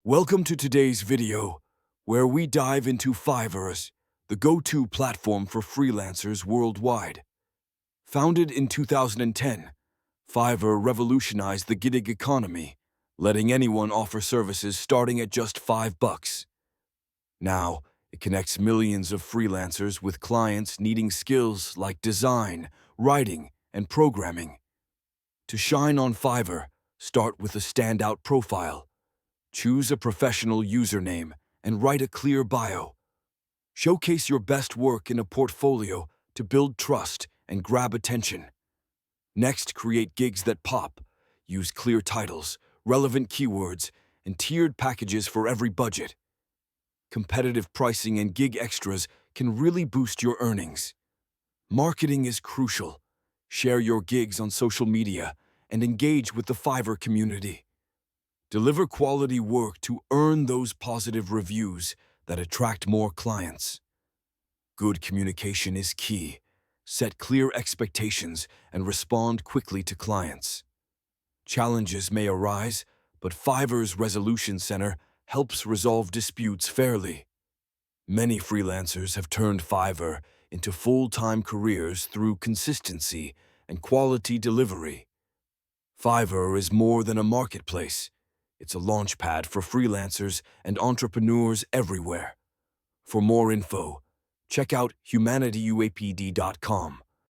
Welcome to today's video, where we dive into Fiverr, the go-to platform for freelancers worldwide. Founded in 2010, Fiverr revolutionized the gig economy, letting anyone offer services starting at just $5. Now, it connects millions of freelancers with clients needing skills like design, writing, and programming. To shine on Fiverr, start with a standout profile. Choose a professional username and write a clear bio. Showcase your best work in a portfolio to build trust and grab attention. Next, create gigs that pop. Use clear titles, relevant keywords, and tiered packages for every budget. Competitive pricing and gig extras can really boost your earnings. Marketing is crucial. Share your gigs on social media and engage with the Fiverr community. Deliver quality work to earn those positive reviews that attract more clients. Good communication is key. Set clear expectations and respond quickly to clients. Challenges may arise, but Fiverr's Resolution Center helps resolve disputes fairly. Many freelancers have turned Fiverr into full-time careers through consistency and quality delivery. Fiverr is more than a marketplace. It's a launchpad for freelancers and entrepreneurs everywhere. For more info, check out HUMANITYUAPD.com.